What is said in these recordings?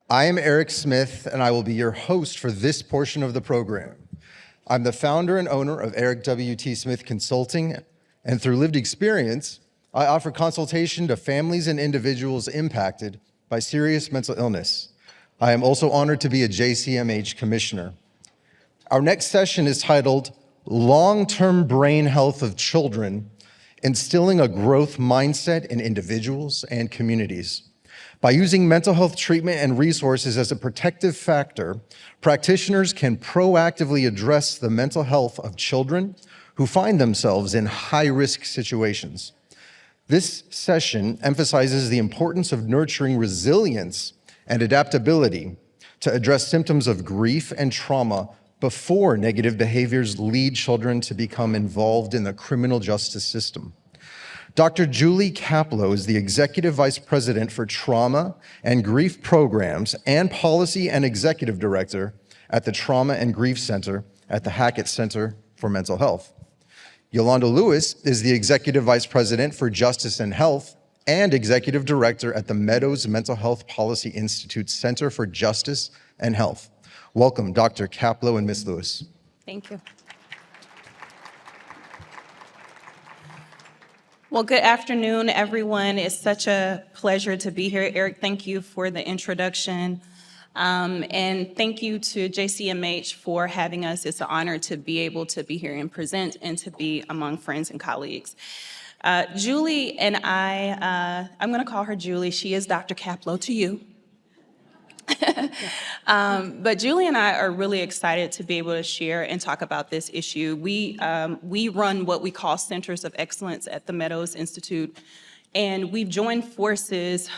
I am Eric Smith, and I will be your host for this portion of the program. I'm the founder and owner of Eric W.T. Smith Consulting, and through lived experience, I offer consultation to families and individuals impacted by serious mental illness. I am also honored to be a JSMH commissioner. Our next session is titled Long-Term Brain Health of Children, Instilling a Growth Mindset in Individuals and Communities. By using mental health treatment and resources as a protective factor, practitioners can proactively address the mental health of children who find themselves in high-risk situations. This session emphasizes the importance of nurturing resilience and adaptability to address symptoms of grief and trauma before negative behaviors lead children to become involved in the criminal justice system. Dr. Julie Kaplow is the Executive Vice President for Trauma and Grief Programs and Policy and Executive Director at the Trauma and Grief Center at the Hackett Center for Mental Health. Yolanda Lewis is the Executive Vice President for Justice and Health and Executive Director at the Meadows Mental Health Policy Institute Center for Justice and Health. Welcome, Dr. Kaplow and Ms. Lewis. Thank you. Well, good afternoon, everyone. It's such a pleasure to be here. Eric, thank you for the introduction. And thank you to JSMH for having us. It's an honor to be able to be here and present and to be among friends and colleagues. Julie and I'm going to call her Julie. She is Dr. Kaplow to you. But Julie and I are really excited to be able to share and talk about this issue. We run what we call Centers of Excellence at the Meadows Institute, and we've joined forces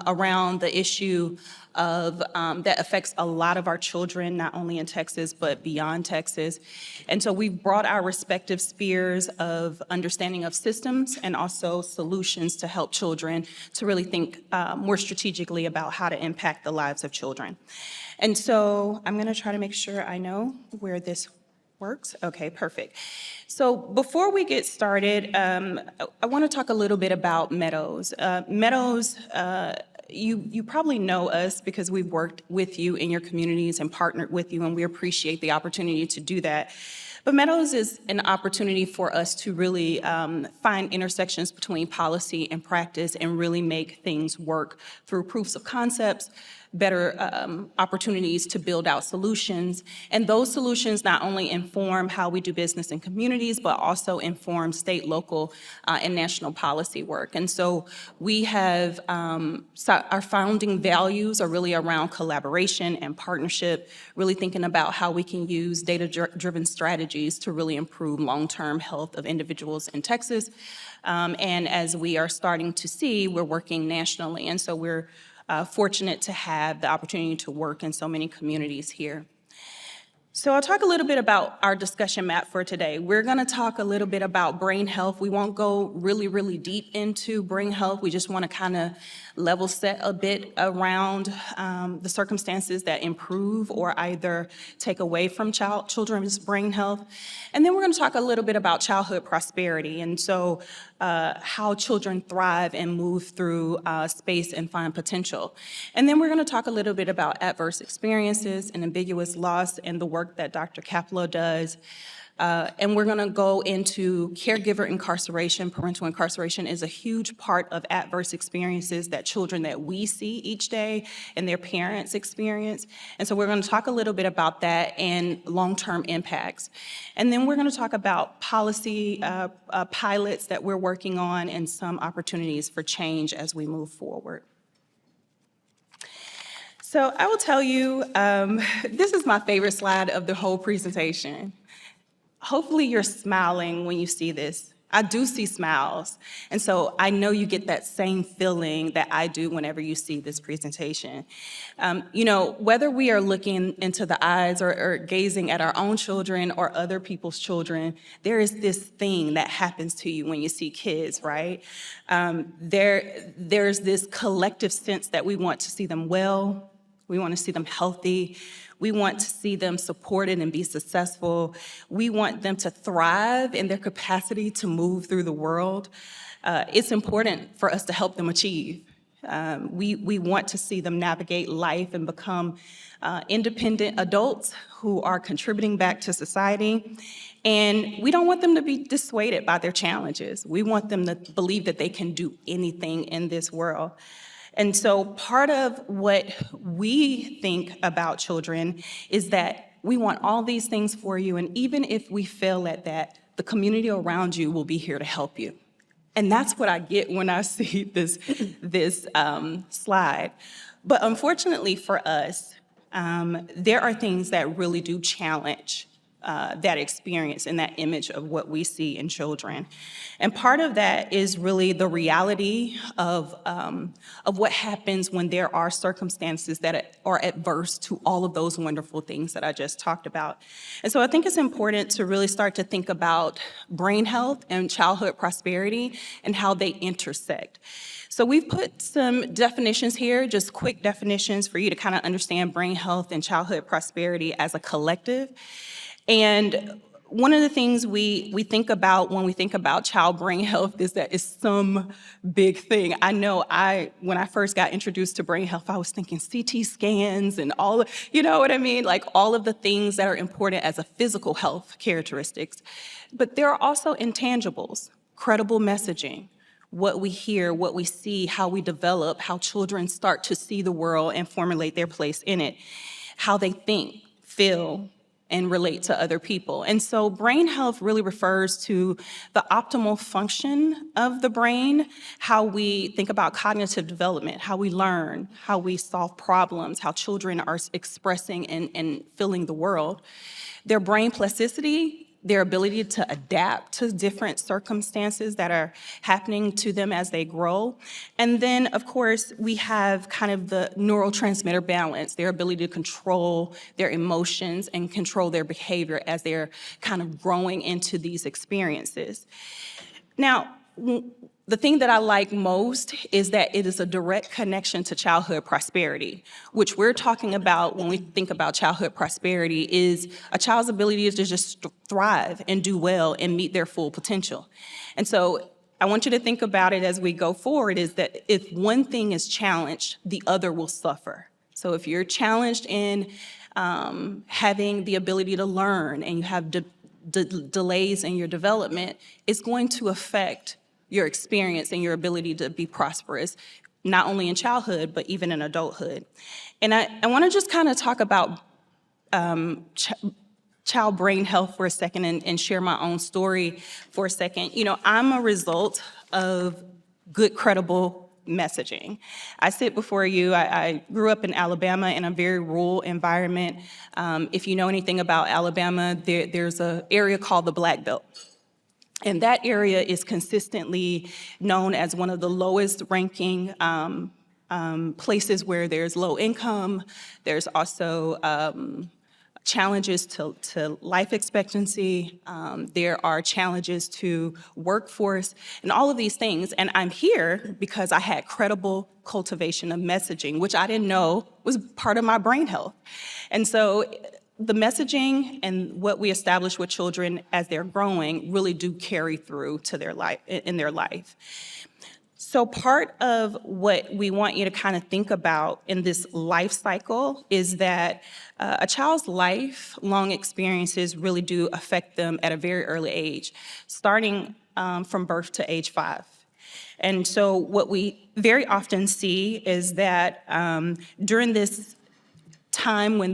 around the issue of that affects a lot of our children, not only in Texas, but beyond Texas. And so we've brought our respective spheres of understanding of systems and also solutions to help children to really think more strategically about how to impact the lives of children. And so I'm gonna try to make sure I know where this works. Okay, perfect. So before we get started, I wanna talk a little bit about Meadows. Meadows, you probably know us because we've worked with you in your communities and partnered with you, and we appreciate the opportunity to do that. But Meadows is an opportunity for us to really find intersections between policy and practice and really make things work through proofs of concepts, better opportunities to build out solutions. And those solutions not only inform how we do business in communities, but also inform state, local, and national policy work. And so we have, our founding values are really around collaboration and partnership, really thinking about how we can use data-driven strategies to really improve long-term health of individuals in Texas. And as we are starting to see, we're working nationally. And so we're fortunate to have the opportunity to work in so many communities here. So I'll talk a little bit about our discussion map for today. We're gonna talk a little bit about brain health. We won't go really deep into brain health. We just wanna kinda level set a bit around the circumstances that improve or either take away from children's brain health. And then we're gonna talk a little bit about childhood prosperity, and so how children thrive and move through space and find potential. And then we're gonna talk a little bit about adverse experiences and ambiguous loss and the work that Dr. Kaplow does. And we're gonna go into caregiver incarceration. Parental incarceration is a huge part of adverse experiences that children that we see each day and their parents experience. And so we're gonna talk a little bit about that and long-term impacts. And then we're gonna talk about policy pilots that we're working on and some opportunities for change as we move forward. So I will tell you, this is my favorite slide of the whole presentation. Hopefully you're smiling when you see this. I do see smiles. And so I know you get that same feeling that I do whenever you see this presentation. You know, whether we are looking into the eyes or gazing at our own children or other people's children, there is this thing that happens to you when you see kids, right? There's this collective sense that we want to see them well, we want to see them healthy, we want to see them supported and be successful. We want them to thrive in their capacity to move through the world. It's important for us to help them achieve. We want to see them navigate life and become independent adults who are contributing back to society. And we don't want them to be dissuaded by their challenges. We want them to believe that they can do anything in this world. And so part of what we think about children is that we want all these things for you, and even if we fail at that, the community around you will be here to help you. And that's what I get when I see this slide. But unfortunately for us, there are things that really do challenge that experience and that image of what we see in children. And part of that is really the reality of what happens when there are circumstances that are adverse to all of those wonderful things that I just talked about. And so I think it's important to really start to think about brain health and childhood prosperity and how they intersect. So we've put some definitions here, just quick definitions for you to kind of understand brain health and childhood prosperity as a collective. And one of the things we think about when we think about child brain health is that it's some big thing. I know when I first got introduced to brain health, I was thinking CT scans and all, you know what I mean? Like all of the things that are important as a physical health characteristics. But there are also intangibles, credible messaging, what we hear, what we see, how we develop, how children start to see the world and formulate their place in it, how they think, feel, and relate to other people. And so brain health really refers to the optimal function of the brain, how we think about cognitive development, how we learn, how we solve problems, how children are expressing and feeling the world. Their brain plasticity, their ability to adapt to different circumstances that are happening to them as they grow. And then, of course, we have kind of the neurotransmitter balance, their ability to control their emotions and control their behavior as they're kind of growing into these experiences. Now, the thing that I like most is that it is a direct connection to childhood prosperity, which we're talking about when we think about childhood prosperity is a child's ability to just thrive and do well and meet their full potential. And so I want you to think about it as we go forward is that if one thing is challenged, the other will suffer. So if you're challenged in having the ability to learn and you have delays in your development, it's going to affect your experience and your ability to be prosperous, not only in childhood, but even in adulthood. And I want to just kind of talk about child brain health for a second and share my own story for a second. You know, I'm a result of good, credible messaging. I sit before you, I grew up in Alabama in a very rural environment. If you know anything about Alabama, there's an area called the Black Belt. And that area is consistently known as one of the lowest ranking places where there's low income. There's also challenges to life expectancy. There are challenges to workforce and all of these things. And I'm here because I had credible cultivation of messaging, which I didn't know was part of my brain health. And so the messaging and what we establish with children as they're growing really do carry through to their life, in their life. So part of what we want you to kind of think about in this life cycle is that a child's lifelong experiences really do affect them at a very early age, starting from birth to age 5. And so what we very often see is that during this time when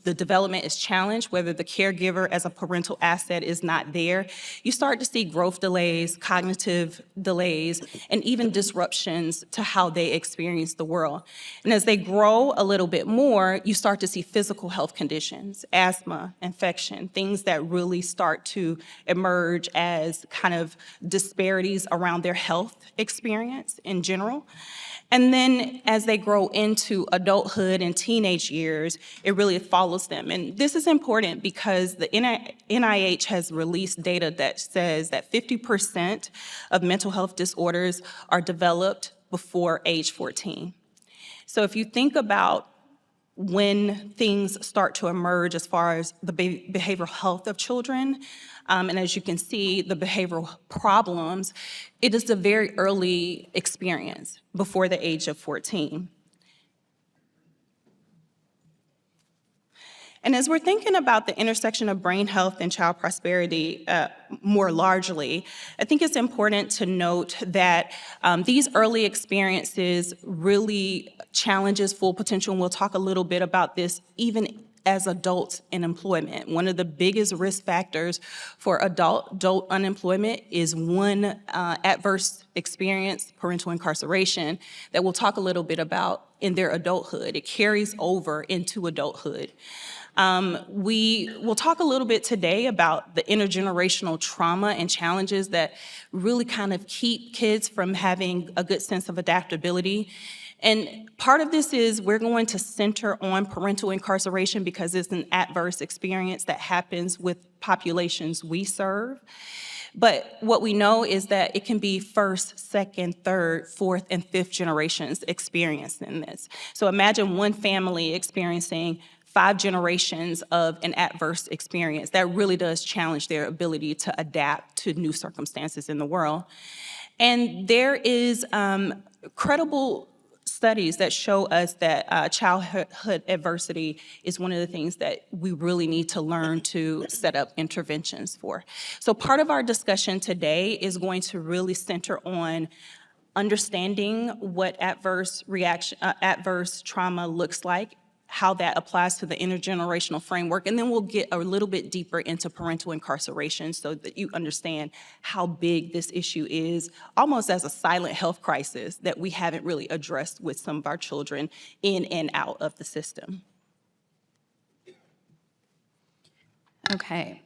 the development is challenged, whether the caregiver as a parental asset is not there, you start to see growth delays, cognitive delays, and even disruptions to how they experience the world. And as they grow a little bit more, you start to see physical health conditions, asthma, infection, things that really start to emerge as kind of disparities around their health experience in general. And then as they grow into adulthood and teenage years, it really follows them. And this is important because the NIH has released data that says that 50% of mental health disorders are developed before age 14. So if you think about when things start to emerge as far as the behavioral health of children, and as you can see, the behavioral problems, it is a very early experience before the age of 14. And as we're thinking about the intersection of brain health and child prosperity more largely, I think it's important to note that these early experiences really challenges full potential, and we'll talk a little bit about this even as adults in employment. One of the biggest risk factors for adult unemployment is one adverse experience, parental incarceration, that we'll talk a little bit about in their adulthood. It carries over into adulthood. We will talk a little bit today about the intergenerational trauma and challenges that really kind of keep kids from having a good sense of adaptability. And part of this is we're going to center on parental incarceration because it's an adverse experience that happens with populations we serve. But what we know is that it can be first, second, third, fourth, and fifth generations experiencing this. So imagine one family experiencing 5 generations of an adverse experience. That really does challenge their ability to adapt to new circumstances in the world. And there is credible studies that show us that childhood adversity is one of the things that we really need to learn to set up interventions for. So part of our discussion today is going to really center on understanding what adverse trauma looks like, how that applies to the intergenerational framework, and then we'll get a little bit deeper into parental incarceration so that you understand how big this issue is, almost as a silent health crisis that we haven't really addressed with some of our children in and out of the system. Okay.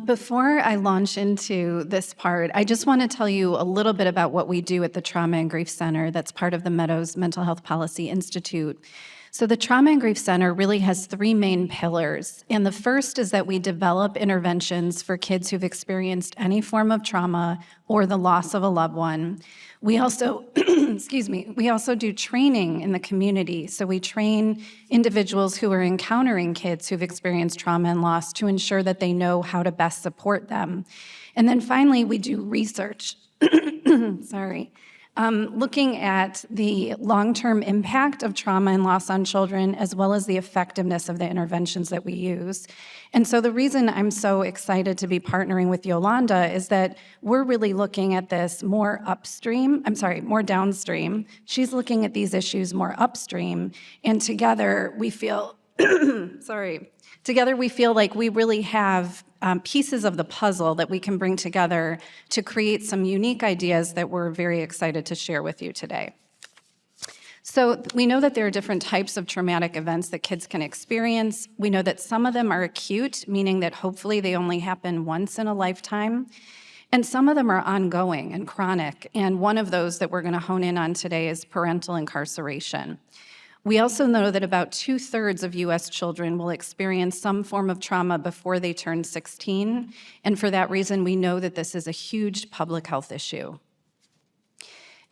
Before I launch into this part, I just want to tell you a little bit about what we do at the Trauma and Grief Center that's part of the Meadows Mental Health Policy Institute. So the Trauma and Grief Center really has 3 main pillars. And the first is that we develop interventions for kids who've experienced any form of trauma or the loss of a loved one. We also, we also do training in the community. So we train individuals who are encountering kids who've experienced trauma and loss to ensure that they know how to best support them. And then finally, we do research. Looking at the long-term impact of trauma and loss on children, as well as the effectiveness of the interventions that we use. And so the reason I'm so excited to be partnering with Yolanda is that we're really looking at this more downstream. She's looking at these issues more upstream, and together we feel, like we really have pieces of the puzzle that we can bring together to create some unique ideas that we're very excited to share with you today. So we know that there are different types of traumatic events that kids can experience. We know that some of them are acute, meaning that hopefully they only happen once in a lifetime. And some of them are ongoing and chronic. And one of those that we're going to hone in on today is parental incarceration. We also know that about 2/3 of U.S. children will experience some form of trauma before they turn 16, and for that reason, we know that this is a huge public health issue.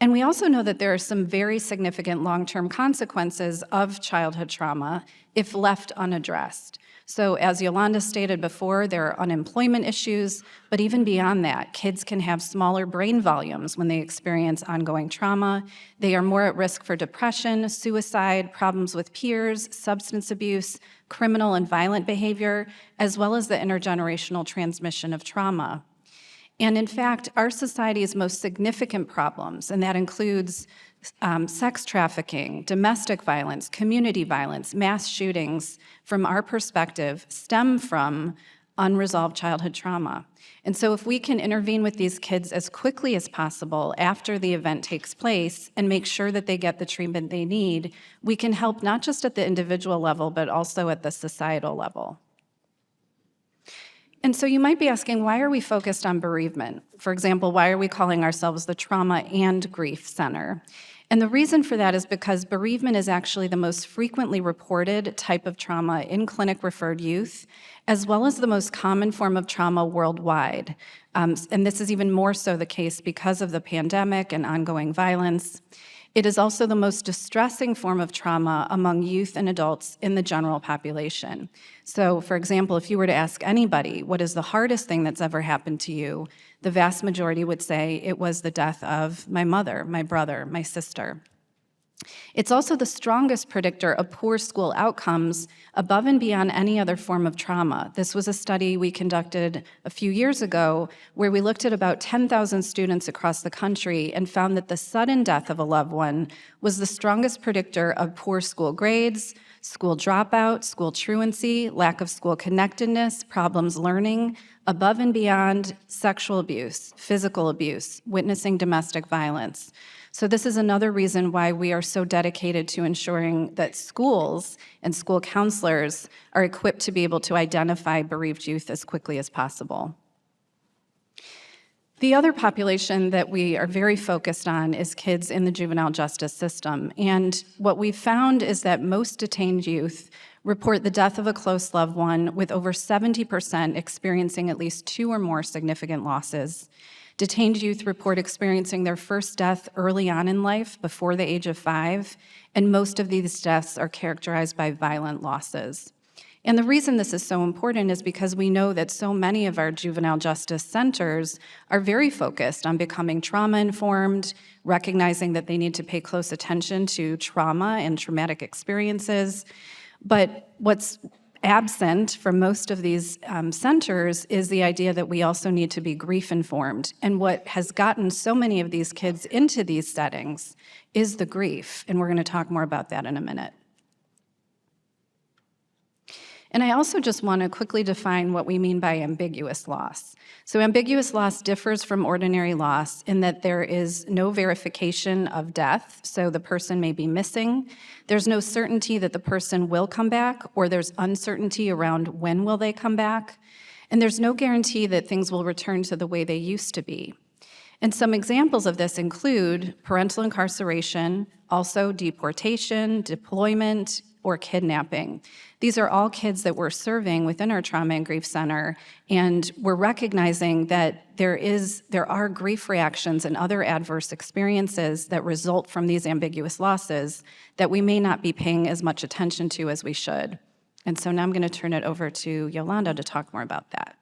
And we also know that there are some very significant long-term consequences of childhood trauma if left unaddressed. So as Yolanda stated before, there are unemployment issues, but even beyond that, kids can have smaller brain volumes when they experience ongoing trauma. They are more at risk for depression, suicide, problems with peers, substance abuse, criminal and violent behavior, as well as the intergenerational transmission of trauma. And in fact, our society's most significant problems, and that includes sex trafficking, domestic violence, community violence, mass shootings, from our perspective, stem from unresolved childhood trauma. And so if we can intervene with these kids as quickly as possible after the event takes place and make sure that they get the treatment they need, we can help not just at the individual level, but also at the societal level. And so you might be asking, why are we focused on bereavement? For example, why are we calling ourselves the Trauma and Grief Center? And the reason for that is because bereavement is actually the most frequently reported type of trauma in clinic-referred youth, as well as the most common form of trauma worldwide. And this is even more so the case because of the pandemic and ongoing violence. It is also the most distressing form of trauma among youth and adults in the general population. So, for example, if you were to ask anybody, what is the hardest thing that's ever happened to you, the vast majority would say it was the death of my mother, my brother, my sister. It's also the strongest predictor of poor school outcomes above and beyond any other form of trauma. This was a study we conducted a few years ago where we looked at about 10,000 students across the country and found that the sudden death of a loved one was the strongest predictor of poor school grades, school dropout, school truancy, lack of school connectedness, problems learning, above and beyond sexual abuse, physical abuse, witnessing domestic violence. So this is another reason why we are so dedicated to ensuring that schools and school counselors are equipped to be able to identify bereaved youth as quickly as possible. The other population that we are very focused on is kids in the juvenile justice system. And what we've found is that most detained youth report the death of a close loved one, with over 70% experiencing at least 2 or more significant losses. Detained youth report experiencing their first death early on in life, before the age of 5, and most of these deaths are characterized by violent losses. And the reason this is so important is because we know that so many of our juvenile justice centers are very focused on becoming trauma-informed, recognizing that they need to pay close attention to trauma and traumatic experiences. But what's absent from most of these centers is the idea that we also need to be grief-informed. And what has gotten so many of these kids into these settings is the grief, and we're going to talk more about that in a minute. And I also just want to quickly define what we mean by ambiguous loss. So ambiguous loss differs from ordinary loss in that there is no verification of death, so the person may be missing. There's no certainty that the person will come back, or there's uncertainty around when will they come back. And there's no guarantee that things will return to the way they used to be. And some examples of this include parental incarceration, also deportation, deployment, or kidnapping. These are all kids that we're serving within our Trauma and Grief Center, and we're recognizing that there are grief reactions and other adverse experiences that result from these ambiguous losses that we may not be paying as much attention to as we should. And so now I'm going to turn it over to Yolanda to talk more about that.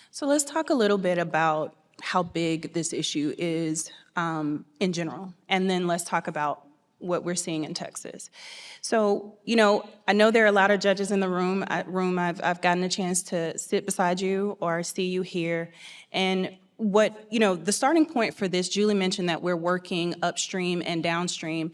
So let's talk a little bit about how big this issue is in general, and then let's talk about what we're seeing in Texas. So, I know there are a lot of judges in the room. I've gotten a chance to sit beside you or see you here. And the starting point for this, Julie mentioned that we're working upstream and downstream.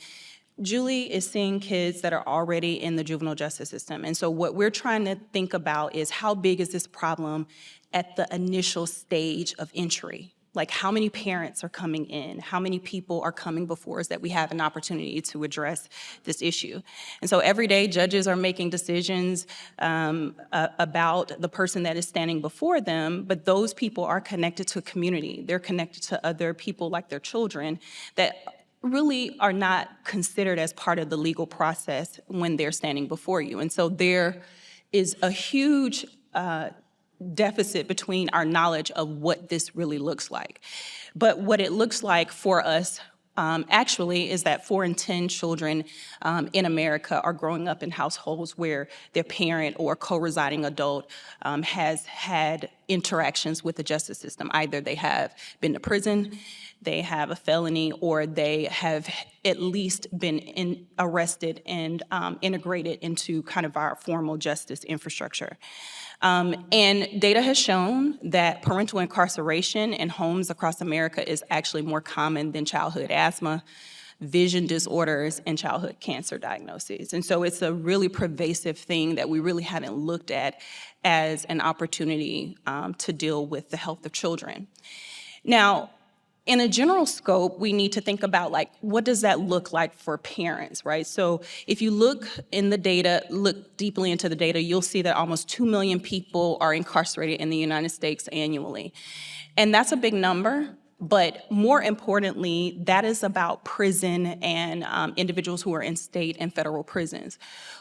Julie is seeing kids that are already in the juvenile justice system. And so what we're trying to think about is how big is this problem at the initial stage of entry? Like, how many parents are coming in? How many people are coming before us that we have an opportunity to address this issue? And so every day, judges are making decisions about the person that is standing before them, but those people are connected to a community. They're connected to other people like their children that really are not considered as part of the legal process when they're standing before you. And so there is a huge deficit between our knowledge of what this really looks like. But what it looks like for us actually is that 4 in 10 children in America are growing up in households where their parent or co-residing adult has had interactions with the justice system. Either they have been to prison, they have a felony, or they have at least been arrested and integrated into kind of our formal justice infrastructure. And data has shown that parental incarceration in homes across America is actually more common than childhood asthma, vision disorders, and childhood cancer diagnoses. And so it's a really pervasive thing that we really haven't looked at as an opportunity to deal with the health of children. Now, in a general scope, we need to think about, what does that look like for parents, right? So if you look in the data, look deeply into the data, you'll see that almost 2 million people are incarcerated in the United States annually. And that's a big number, but more importantly, that is about prison and individuals who are in state and federal prisons.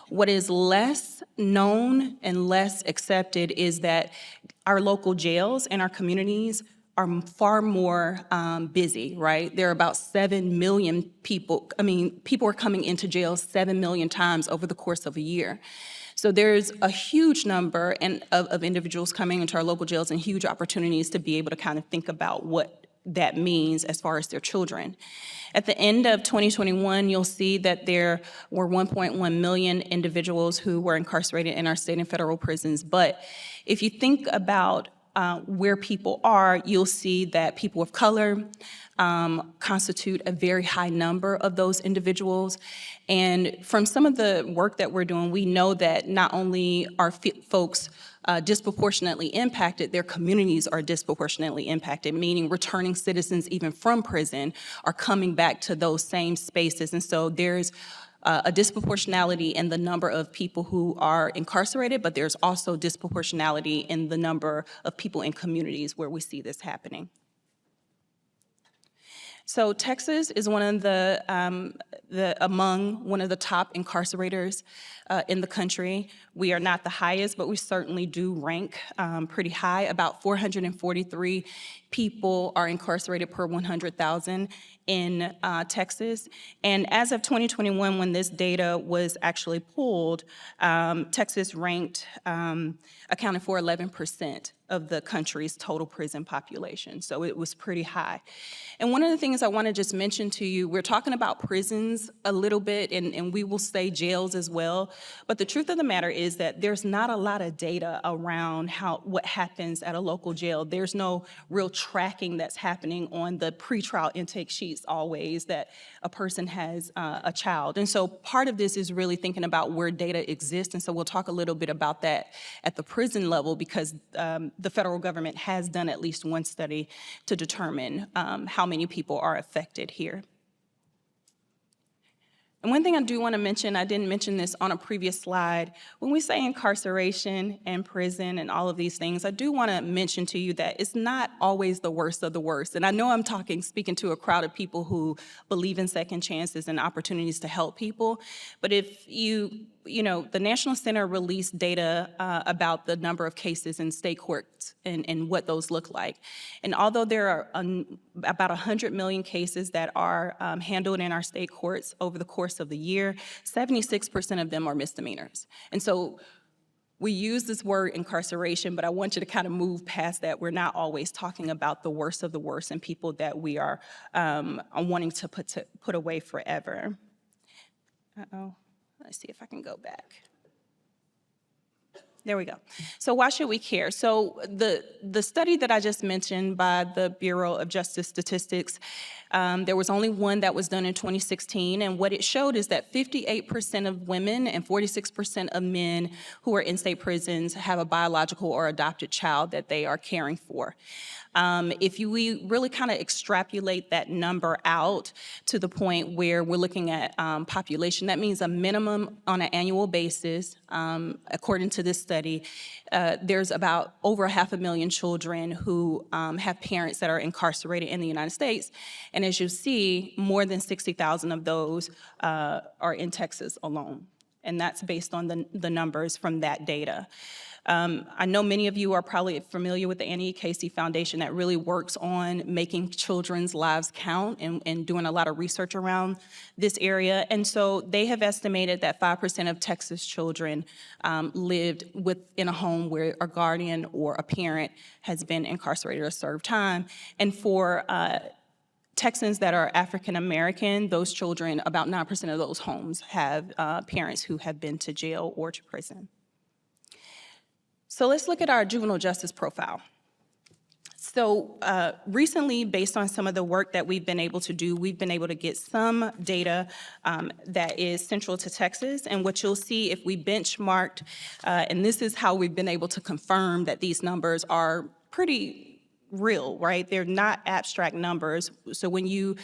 What is less known and less accepted is that our local jails and our communities are far more busy, right? There are about 7 million people. I mean, people are coming into jail 7 million times over the course of a year. So there's a huge number of individuals coming into our local jails and huge opportunities to be able to kind of think about what that means as far as their children. At the end of 2021, you'll see that there were 1.1 million individuals who were incarcerated in our state and federal prisons. But if you think about where people are, you'll see that people of color constitute a very high number of those individuals. And from some of the work that we're doing, we know that not only are folks disproportionately impacted, their communities are disproportionately impacted, meaning returning citizens even from prison are coming back to those same spaces. And so there's a disproportionality in the number of people who are incarcerated, but there's also disproportionality in the number of people in communities where we see this happening. So Texas is one of among one of the top incarcerators in the country. We are not the highest, but we certainly do rank pretty high. About 443 people are incarcerated per 100,000 in Texas. And as of 2021, when this data was actually pulled, Texas ranked, accounted for 11% of the country's total prison population. So it was pretty high. And one of the things I want to just mention to you, we're talking about prisons a little bit, and we will say jails as well. But the truth of the matter is that there's not a lot of data around what happens at a local jail. There's no real tracking that's happening on the pretrial intake sheets always that a person has a child. And so part of this is really thinking about where data exists. And so we'll talk a little bit about that at the prison level, because the federal government has done at least one study to determine how many people are affected here. And one thing I do want to mention, I didn't mention this on a previous slide, when we say incarceration and prison and all of these things, I do want to mention to you that it's not always the worst of the worst. And I know I'm speaking to a crowd of people who believe in second chances and opportunities to help people, but if the National Center released data about the number of cases in state courts and what those look like. And although there are about 100 million cases that are handled in our state courts over the course of the year, 76% of them are misdemeanors. And so we use this word incarceration, but I want you to kind of move past that. We're not always talking about the worst of the worst and people that we are wanting to put away forever. Uh-oh. Let's see if I can go back. There we go. So why should we care? So the study that I just mentioned by the Bureau of Justice Statistics, there was only one that was done in 2016, and what it showed is that 58% of women and 46% of men who are in state prisons have a biological or adopted child that they are caring for. If we really kind of extrapolate that number out to the point where we're looking at population, that means a minimum on an annual basis, according to this study, there's about over 500,000 children who have parents that are incarcerated in the United States. And as you see, more than 60,000 of those are in Texas alone. And that's based on the numbers from that data. I know many of you are probably familiar with the Annie E. Casey Foundation that really works on making children's lives count and doing a lot of research around this area. And so they have estimated that 5% of Texas children lived within a home where a guardian or a parent has been incarcerated or served time. And for Texans that are African American, those children, about 9% of those homes have parents who have been to jail or to prison. So let's look at our juvenile justice profile. So recently, based on some of the work that we've been able to do, we've been able to get some data that is central to Texas. And what you'll see if we benchmarked, and this is how we've been able to confirm that these numbers are pretty real, right? They're not abstract numbers. So when you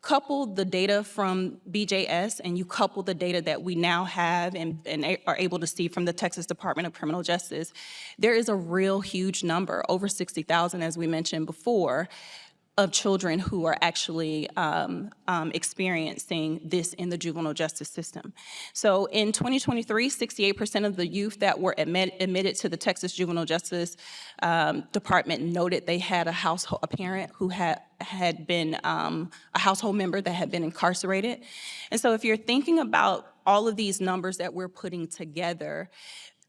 couple the data from BJS and you couple the data that we now have and are able to see from the Texas Department of Criminal Justice, there is a real huge number, over 60,000 as we mentioned before, of children who are actually experiencing this in the juvenile justice system. So in 2023, 68% of the youth that were admitted to the Texas Juvenile Justice Department noted they had a parent who had been a household member that had been incarcerated. And so if you're thinking about all of these numbers that we're putting together,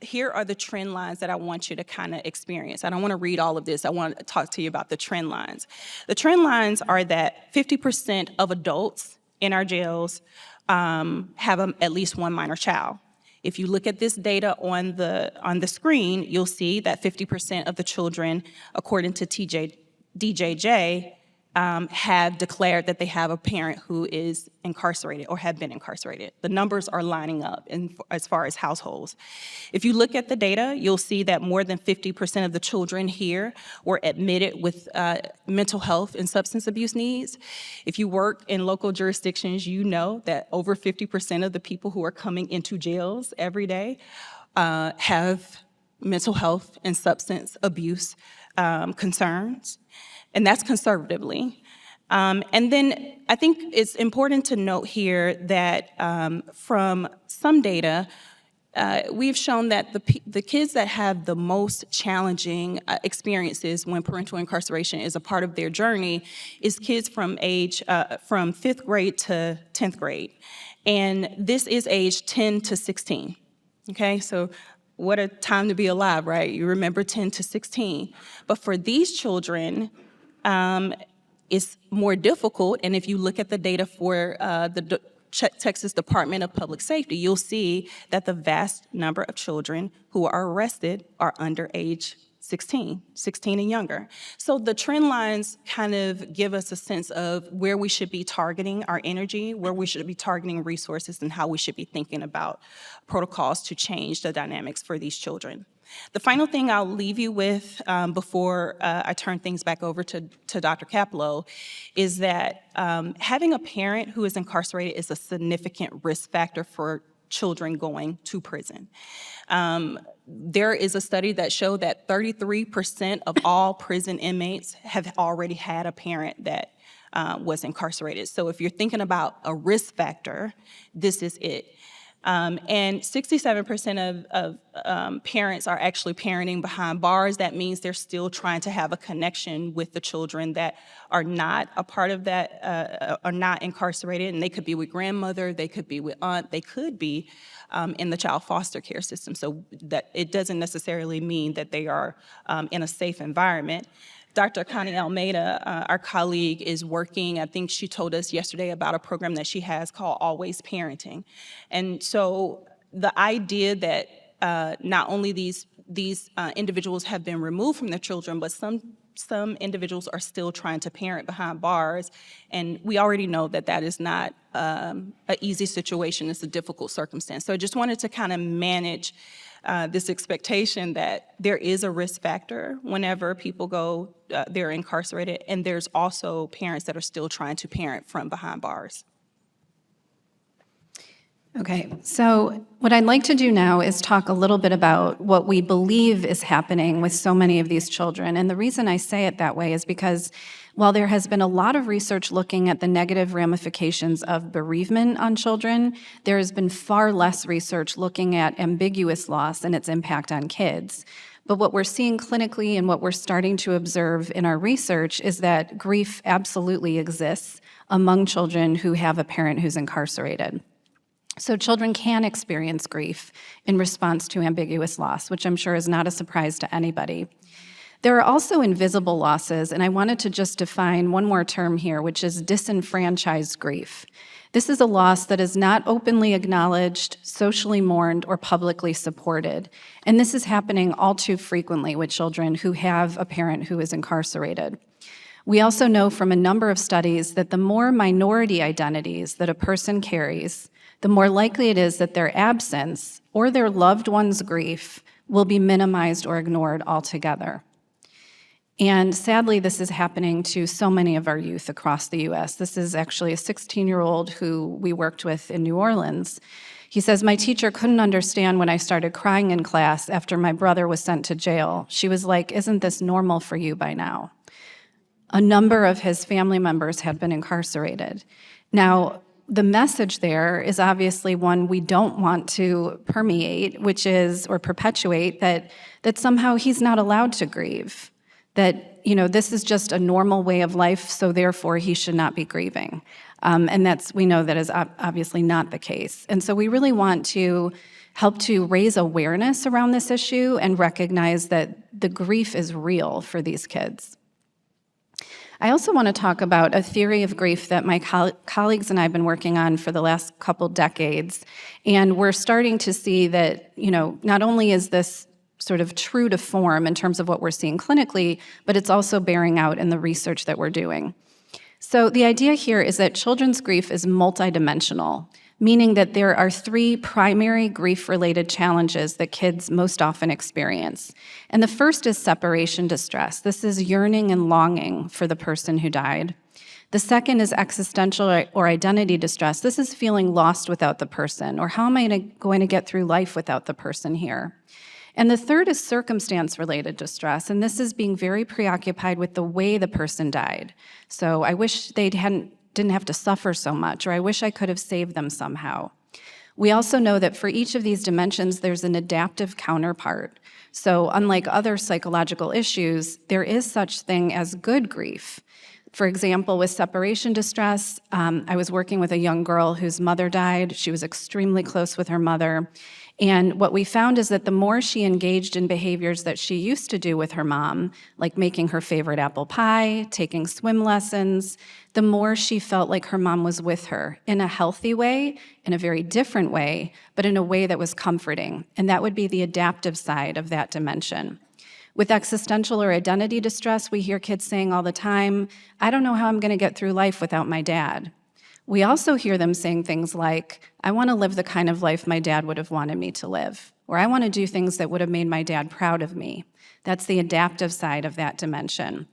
here are the trend lines that I want you to kind of experience. I don't want to read all of this. I want to talk to you about the trend lines. The trend lines are that 50% of adults in our jails have at least one minor child. If you look at this data on the screen, you'll see that 50% of the children, according to DJJ, have declared that they have a parent who is incarcerated or have been incarcerated. The numbers are lining up as far as households. If you look at the data, you'll see that more than 50% of the children here were admitted with mental health and substance abuse needs. If you work in local jurisdictions, you know that over 50% of the people who are coming into jails every day have mental health and substance abuse concerns. And that's conservatively. And then I think it's important to note here that from some data, we've shown that the kids that have the most challenging experiences when parental incarceration is a part of their journey is kids from 5th grade to 10th grade. And this is age 10 to 16, okay? So what a time to be alive, right? You remember 10 to 16. But for these children, it's more difficult, and if you look at the data for the Texas Department of Public Safety, you'll see that the vast number of children who are arrested are under age 16 and younger. So the trend lines kind of give us a sense of where we should be targeting our energy, where we should be targeting resources, and how we should be thinking about protocols to change the dynamics for these children. The final thing I'll leave you with before I turn things back over to Dr. Kaplow is that having a parent who is incarcerated is a significant risk factor for children going to prison. There is a study that showed that 33% of all prison inmates have already had a parent that was incarcerated. So if you're thinking about a risk factor, this is it. And 67% of parents are actually parenting behind bars. That means they're still trying to have a connection with the children that are not a part of that, are not incarcerated. And they could be with grandmother, they could be with aunt, they could be in the child foster care system. So that it doesn't necessarily mean that they are in a safe environment. Dr. Connie Almeida, our colleague, is working, I think she told us yesterday about a program that she has called Always Parenting. And so the idea that not only these individuals have been removed from their children, but some individuals are still trying to parent behind bars, and we already know that that is not an easy situation. It's a difficult circumstance. So I just wanted to kind of manage this expectation that there is a risk factor whenever people go, they're incarcerated, and there's also parents that are still trying to parent from behind bars. Okay, so what I'd like to do now is talk a little bit about what we believe is happening with so many of these children. And the reason I say it that way is because while there has been a lot of research looking at the negative ramifications of bereavement on children, there has been far less research looking at ambiguous loss and its impact on kids. But what we're seeing clinically and what we're starting to observe in our research is that grief absolutely exists among children who have a parent who's incarcerated. So children can experience grief in response to ambiguous loss, which I'm sure is not a surprise to anybody. There are also invisible losses, and I wanted to just define one more term here, which is disenfranchised grief. This is a loss that is not openly acknowledged, socially mourned, or publicly supported. And this is happening all too frequently with children who have a parent who is incarcerated. We also know from a number of studies that the more minority identities that a person carries, the more likely it is that their absence or their loved one's grief will be minimized or ignored altogether. And sadly, this is happening to so many of our youth across the U.S. This is actually a 16-year-old who we worked with in New Orleans. He says, "My teacher couldn't understand when I started crying in class after my brother was sent to jail. She was like, 'Isn't this normal for you by now?'" A number of his family members had been incarcerated. Now, the message there is obviously one we don't want to permeate, which is, or perpetuate, that somehow he's not allowed to grieve, that, this is just a normal way of life, so therefore he should not be grieving. And we know that is obviously not the case. And so we really want to help to raise awareness around this issue and recognize that the grief is real for these kids. I also want to talk about a theory of grief that my colleagues and I have been working on for the last couple decades. And we're starting to see that, not only is this sort of true to form in terms of what we're seeing clinically, but it's also bearing out in the research that we're doing. So the idea here is that children's grief is multidimensional, meaning that there are 3 primary grief-related challenges that kids most often experience. And the first is separation distress. This is yearning and longing for the person who died. The second is existential or identity distress. This is feeling lost without the person, or how am I going to get through life without the person here? And the third is circumstance-related distress, and this is being very preoccupied with the way the person died. So I wish they didn't have to suffer so much, or I wish I could have saved them somehow. We also know that for each of these dimensions, there's an adaptive counterpart. So unlike other psychological issues, there is such thing as good grief. For example, with separation distress, I was working with a young girl whose mother died. She was extremely close with her mother. And what we found is that the more she engaged in behaviors that she used to do with her mom, like making her favorite apple pie, taking swim lessons, the more she felt like her mom was with her in a healthy way, in a very different way, but in a way that was comforting. And that would be the adaptive side of that dimension. With existential or identity distress, we hear kids saying all the time, I don't know how I'm going to get through life without my dad. We also hear them saying things like, I want to live the kind of life my dad would have wanted me to live, or I want to do things that would have made my dad proud of me. That's the adaptive side of that dimension.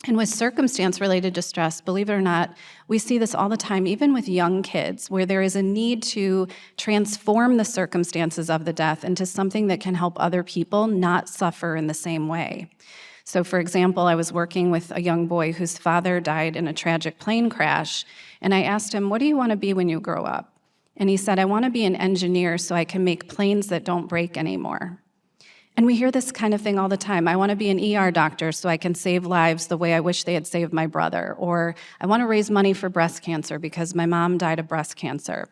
And with circumstance-related distress, believe it or not, we see this all the time, even with young kids, where there is a need to transform the circumstances of the death into something that can help other people not suffer in the same way. So for example, I was working with a young boy whose father died in a tragic plane crash, and I asked him, what do you want to be when you grow up? And he said, I want to be an engineer so I can make planes that don't break anymore. And we hear this kind of thing all the time. I want to be an ER doctor so I can save lives the way I wish they had saved my brother. Or I want to raise money for breast cancer because my mom died of breast cancer.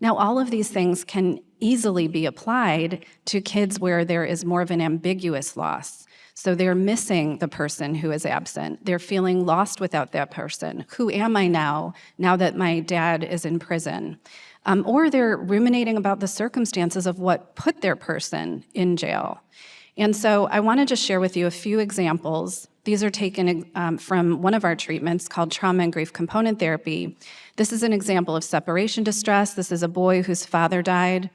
Now, all of these things can easily be applied to kids where there is more of an ambiguous loss. So they're missing the person who is absent. They're feeling lost without that person. Who am I now that my dad is in prison? Or they're ruminating about the circumstances of what put their person in jail. And so I want to just share with you a few examples. These are taken from one of our treatments called trauma and grief component therapy. This is an example of separation distress. This is a boy whose father died,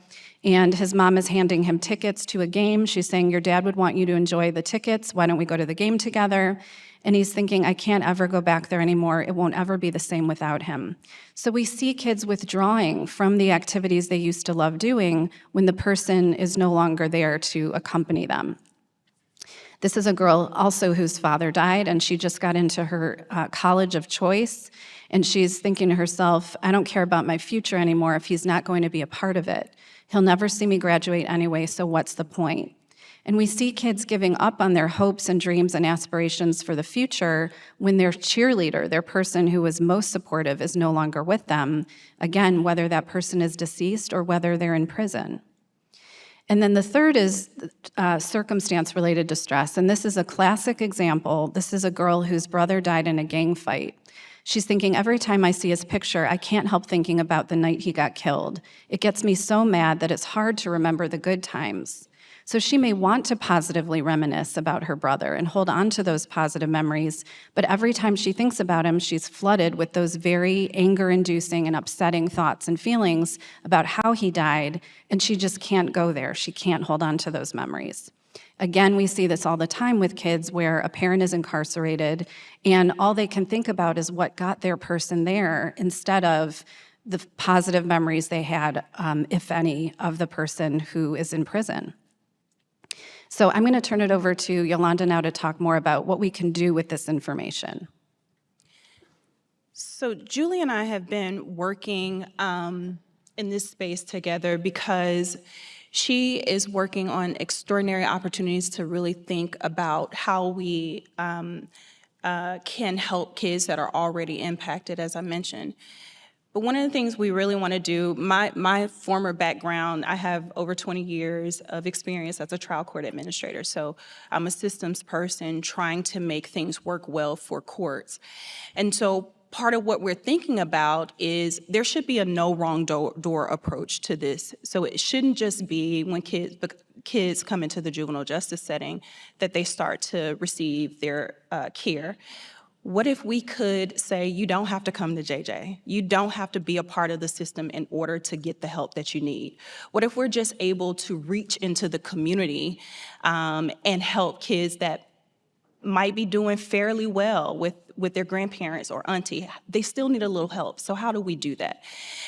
and his mom is handing him tickets to a game. She's saying, your dad would want you to enjoy the tickets. Why don't we go to the game together? And he's thinking, I can't ever go back there anymore. It won't ever be the same without him. So we see kids withdrawing from the activities they used to love doing when the person is no longer there to accompany them. This is a girl also whose father died, and she just got into her college of choice, and she's thinking to herself, I don't care about my future anymore if he's not going to be a part of it. He'll never see me graduate anyway, so what's the point? And we see kids giving up on their hopes and dreams and aspirations for the future when their cheerleader, their person who was most supportive, is no longer with them, again, whether that person is deceased or whether they're in prison. And then the third is circumstance-related distress, and this is a classic example. This is a girl whose brother died in a gang fight. She's thinking, every time I see his picture, I can't help thinking about the night he got killed. It gets me so mad that it's hard to remember the good times. So she may want to positively reminisce about her brother and hold on to those positive memories, but every time she thinks about him, she's flooded with those very anger-inducing and upsetting thoughts and feelings about how he died, and she just can't go there. She can't hold on to those memories. Again, we see this all the time with kids where a parent is incarcerated, and all they can think about is what got their person there instead of the positive memories they had, if any, of the person who is in prison. So I'm going to turn it over to Yolanda now to talk more about what we can do with this information. So Julie and I have been working in this space together because she is working on extraordinary opportunities to really think about how we can help kids that are already impacted, as I mentioned. But one of the things we really want to do, my former background, I have over 20 years of experience as a trial court administrator. So I'm a systems person trying to make things work well for courts. And so part of what we're thinking about is there should be a no wrong door approach to this. So it shouldn't just be when kids come into the juvenile justice setting that they start to receive their care. What if we could say, you don't have to come to JJ. You don't have to be a part of the system in order to get the help that you need? What if we're just able to reach into the community and help kids that might be doing fairly well with their grandparents or auntie? They still need a little help. So how do we do that?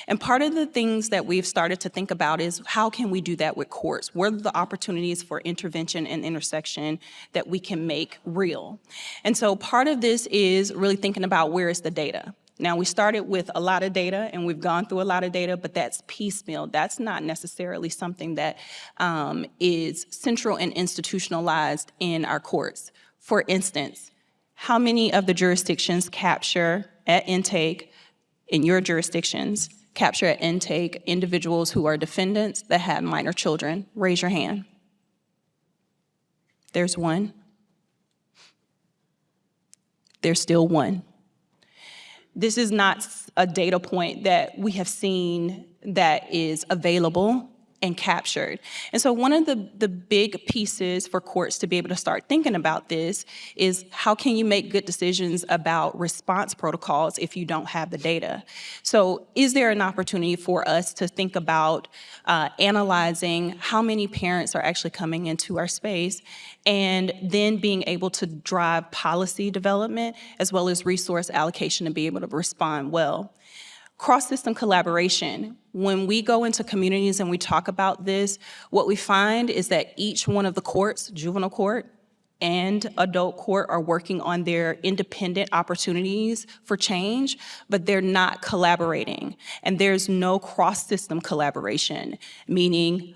And part of the things that we've started to think about is how can we do that with courts? What are the opportunities for intervention and intersection that we can make real? And so part of this is really thinking about where is the data. Now, we started with a lot of data, and we've gone through a lot of data, but that's piecemeal. That's not necessarily something that is central and institutionalized in our courts. For instance, how many of the jurisdictions capture at intake, in your jurisdictions, capture at intake individuals who are defendants that have minor children? Raise your hand. There's one. There's still one. This is not a data point that we have seen that is available and captured. And so one of the big pieces for courts to be able to start thinking about this is how can you make good decisions about response protocols if you don't have the data? So is there an opportunity for us to think about analyzing how many parents are actually coming into our space and then being able to drive policy development as well as resource allocation to be able to respond well? Cross-system collaboration. When we go into communities and we talk about this, what we find is that each one of the courts, juvenile court and adult court, are working on their independent opportunities for change, but they're not collaborating. And there's no cross-system collaboration, meaning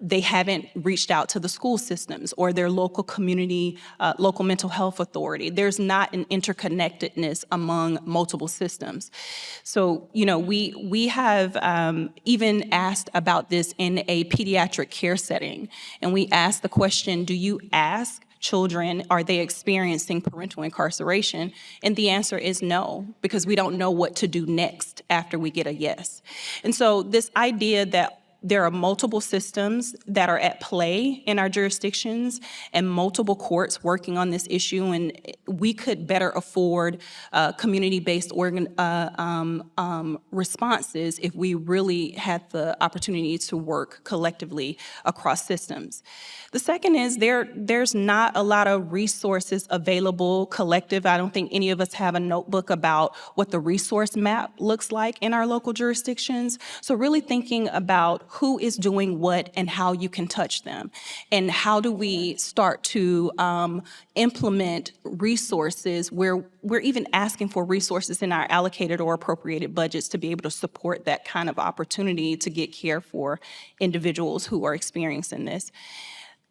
they haven't reached out to the school systems or their local community, local mental health authority. There's not an interconnectedness among multiple systems. So, you know, we have even asked about this in a pediatric care setting. And we asked the question, do you ask children, are they experiencing parental incarceration? And the answer is no, because we don't know what to do next after we get a yes. And so this idea that there are multiple systems that are at play in our jurisdictions and multiple courts working on this issue, and we could better afford community-based responses if we really had the opportunity to work collectively across systems. The second is there's not a lot of resources available collective. I don't think any of us have a notebook about what the resource map looks like in our local jurisdictions. So really thinking about who is doing what and how you can touch them. And how do we start to implement resources where we're even asking for resources in our allocated or appropriated budgets to be able to support that kind of opportunity to get care for individuals who are experiencing this.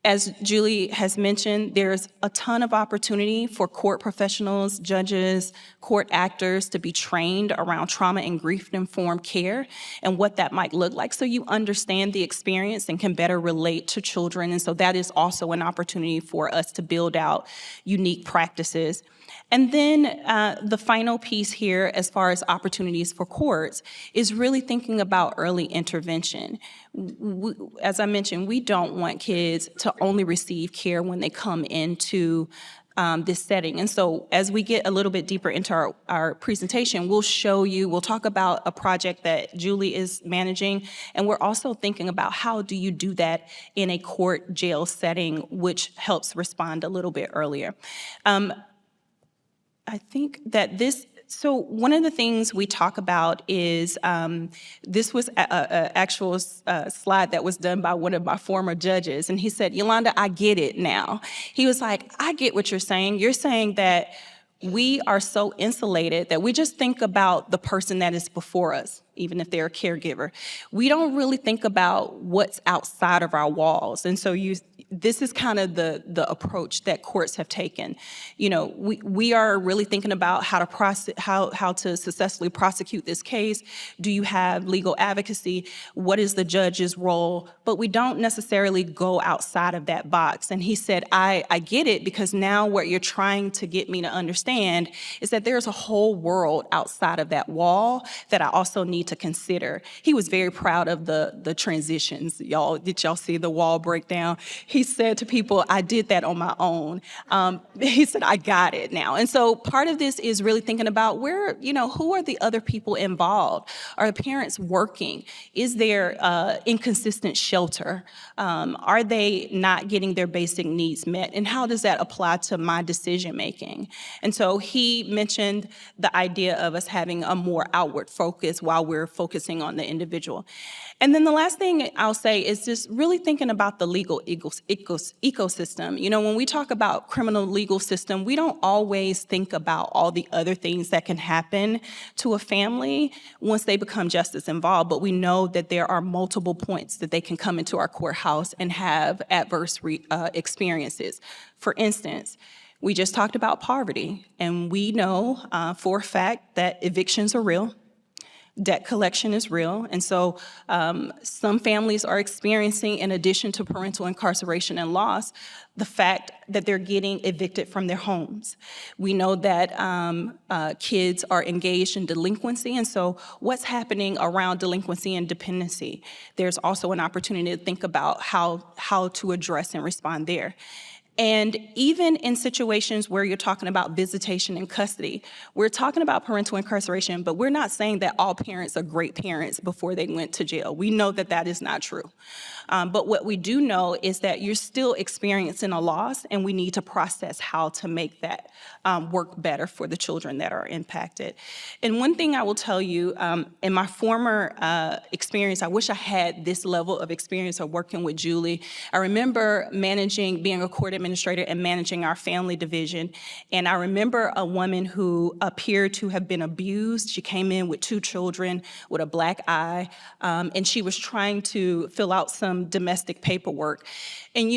As Julie has mentioned, there's a ton of opportunity for court professionals, judges, court actors to be trained around trauma and grief-informed care and what that might look like, so you understand the experience and can better relate to children. And so that is also an opportunity for us to build out unique practices. And then the final piece here, as far as opportunities for courts, is really thinking about early intervention. As I mentioned, we don't want kids to only receive care when they come into this setting. And so as we get a little bit deeper into our presentation, we'll talk about a project that Julie is managing, and we're also thinking about how do you do that in a court jail setting, which helps respond a little bit earlier. I think that so one of the things we talk about is, this was an actual slide that was done by one of my former judges, and he said, Yolanda, I get it now. He was like, I get what you're saying. You're saying that we are so insulated that we just think about the person that is before us, even if they're a caregiver. We don't really think about what's outside of our walls. And so this is kind of the approach that courts have taken. You know, we are really thinking about how to successfully prosecute this case. Do you have legal advocacy? What is the judge's role? But we don't necessarily go outside of that box. And he said, I get it, because now what you're trying to get me to understand is that there's a whole world outside of that wall that I also need to consider. He was very proud of the transitions. Did y'all see the wall breakdown? He said to people, I did that on my own. He said, I got it now. And so part of this is really thinking about who are the other people involved? Are the parents working? Is there inconsistent shelter? Are they not getting their basic needs met? And how does that apply to my decision making? And so he mentioned the idea of us having a more outward focus while we're focusing on the individual. And then the last thing I'll say is just really thinking about the legal ecosystem. You know, when we talk about criminal legal system, we don't always think about all the other things that can happen to a family once they become justice involved, but we know that there are multiple points that they can come into our courthouse and have adverse experiences. For instance, we just talked about poverty, and we know for a fact that evictions are real. Debt collection is real, and so some families are experiencing, in addition to parental incarceration and loss, the fact that they're getting evicted from their homes. We know that kids are engaged in delinquency, and so what's happening around delinquency and dependency? There's also an opportunity to think about how to address and respond there. And even in situations where you're talking about visitation and custody, we're talking about parental incarceration, but we're not saying that all parents are great parents before they went to jail. We know that that is not true. But what we do know is that you're still experiencing a loss, and we need to process how to make that work better for the children that are impacted. And one thing I will tell you, in my former experience, I wish I had this level of experience of working with Julie. I remember being a court administrator and managing our family division. And I remember a woman who appeared to have been abused. She came in with 2 children with a black eye, and she was trying to fill out some domestic paperwork. And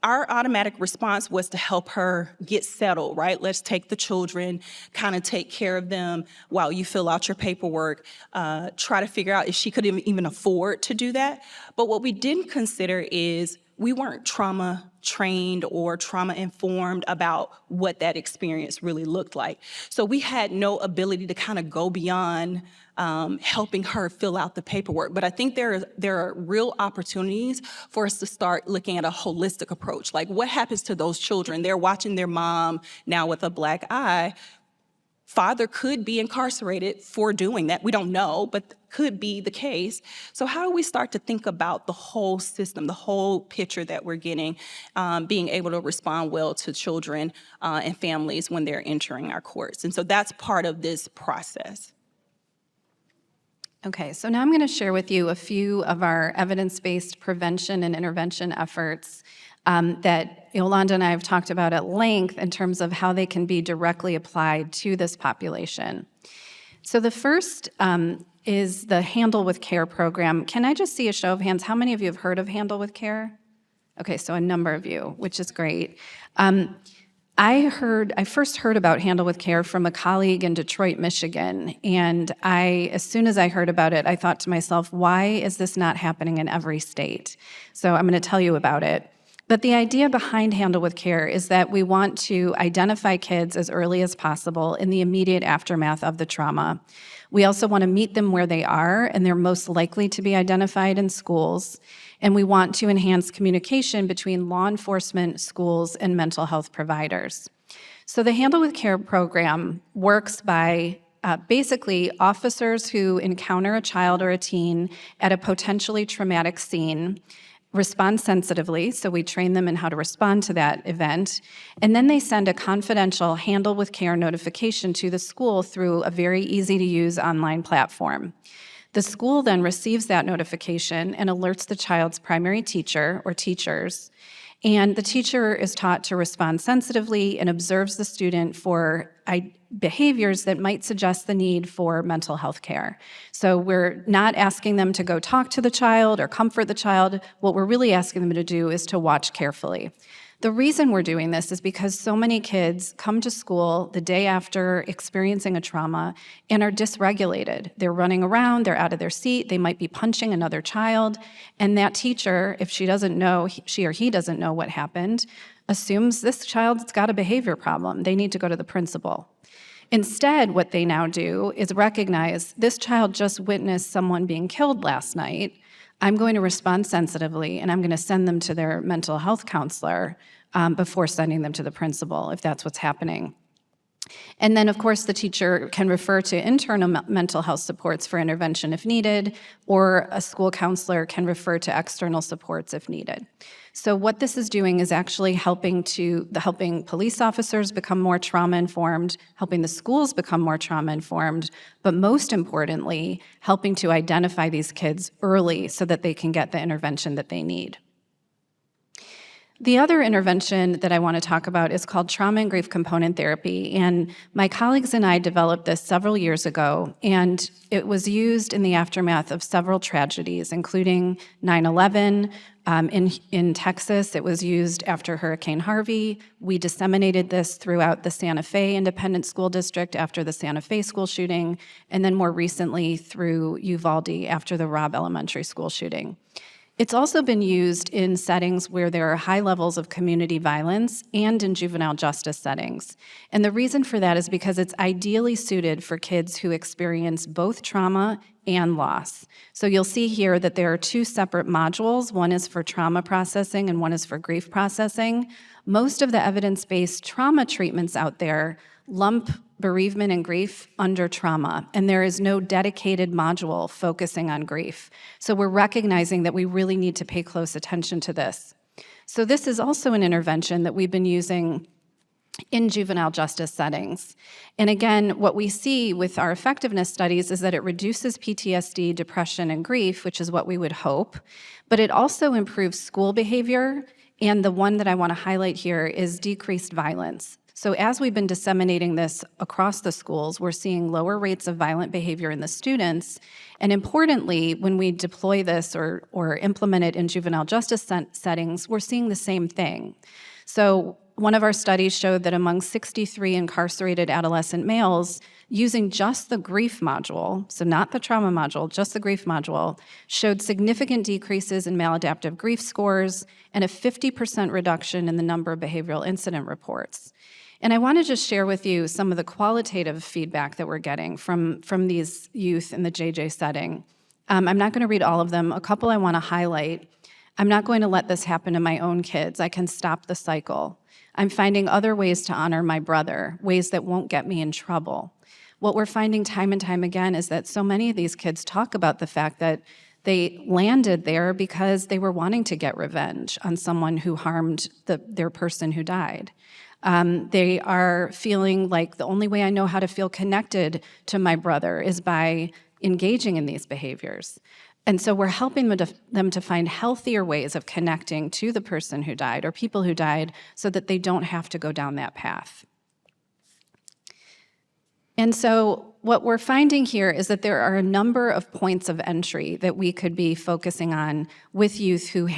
our automatic response was to help her get settled, right? Let's take the children, kind of take care of them while you fill out your paperwork, try to figure out if she could even afford to do that. But what we didn't consider is we weren't trauma trained or trauma informed about what that experience really looked like. So we had no ability to kind of go beyond helping her fill out the paperwork. But I think there are real opportunities for us to start looking at a holistic approach. Like, what happens to those children? They're watching their mom now with a black eye. Father could be incarcerated for doing that. We don't know, but could be the case. So how do we start to think about the whole system, the whole picture that we're getting, being able to respond well to children and families when they're entering our courts? And so that's part of this process. Okay, so now I'm going to share with you a few of our evidence-based prevention and intervention efforts that Yolanda and I have talked about at length in terms of how they can be directly applied to this population. So the first is the Handle with Care program. Can I just see a show of hands? How many of you have heard of Handle with Care? Okay, so a number of you, which is great. I first heard about Handle with Care from a colleague in Detroit, Michigan, and as soon as I heard about it, I thought to myself, why is this not happening in every state? So I'm going to tell you about it. But the idea behind Handle with Care is that we want to identify kids as early as possible in the immediate aftermath of the trauma. We also want to meet them where they are, and they're most likely to be identified in schools. And we want to enhance communication between law enforcement, schools, and mental health providers. So the Handle with Care program works by basically officers who encounter a child or a teen at a potentially traumatic scene respond sensitively, so we train them in how to respond to that event, and then they send a confidential Handle with Care notification to the school through a very easy-to-use online platform. The school then receives that notification and alerts the child's primary teacher or teachers, And the teacher is taught to respond sensitively and observes the student for behaviors that might suggest the need for mental health care. So we're not asking them to go talk to the child or comfort the child. What we're really asking them to do is to watch carefully. The reason we're doing this is because so many kids come to school the day after experiencing a trauma and are dysregulated. They're running around, they're out of their seat, they might be punching another child, and that teacher, if she or he doesn't know what happened, assumes this child's got a behavior problem. They need to go to the principal. Instead, what they now do is recognize this child just witnessed someone being killed last night. I'm going to respond sensitively, and I'm going to send them to their mental health counselor before sending them to the principal, if that's what's happening. And then, of course, the teacher can refer to internal mental health supports for intervention if needed, or a school counselor can refer to external supports if needed. So what this is doing is actually helping police officers become more trauma-informed, helping the schools become more trauma-informed, but most importantly, helping to identify these kids early so that they can get the intervention that they need. The other intervention that I want to talk about is called trauma and grief component therapy, and my colleagues and I developed this several years ago, and it was used in the aftermath of several tragedies, including 9/11. In Texas, it was used after Hurricane Harvey. We disseminated this throughout the Santa Fe Independent School District after the Santa Fe school shooting, and then more recently through Uvalde after the Robb Elementary School shooting. It's also been used in settings where there are high levels of community violence and in juvenile justice settings. And the reason for that is because it's ideally suited for kids who experience both trauma and loss. So you'll see here that there are two separate modules. One is for trauma processing and one is for grief processing. Most of the evidence-based trauma treatments out there lump bereavement and grief under trauma, and there is no dedicated module focusing on grief. So we're recognizing that we really need to pay close attention to this. So this is also an intervention that we've been using in juvenile justice settings. And again, what we see with our effectiveness studies is that it reduces PTSD, depression, and grief, which is what we would hope, but it also improves school behavior, and the one that I want to highlight here is decreased violence. So as we've been disseminating this across the schools, we're seeing lower rates of violent behavior in the students. And importantly, when we deploy this or implement it in juvenile justice settings, we're seeing the same thing. So one of our studies showed that among 63 incarcerated adolescent males, using just the grief module, so not the trauma module, just the grief module, showed significant decreases in maladaptive grief scores and a 50% reduction in the number of behavioral incident reports. And I want to just share with you some of the qualitative feedback that we're getting from these youth in the JJ setting. I'm not going to read all of them. A couple I want to highlight. I'm not going to let this happen to my own kids. I can stop the cycle. I'm finding other ways to honor my brother, ways that won't get me in trouble. What we're finding time and time again is that so many of these kids talk about the fact that they landed there because they were wanting to get revenge on someone who harmed their person who died. They are feeling like the only way I know how to feel connected to my brother is by engaging in these behaviors. And so we're helping them to find healthier ways of connecting to the person who died or people who died so that they don't have to go down that path. And so what we're finding here is that there are a number of points of entry that we could be focusing on with youth who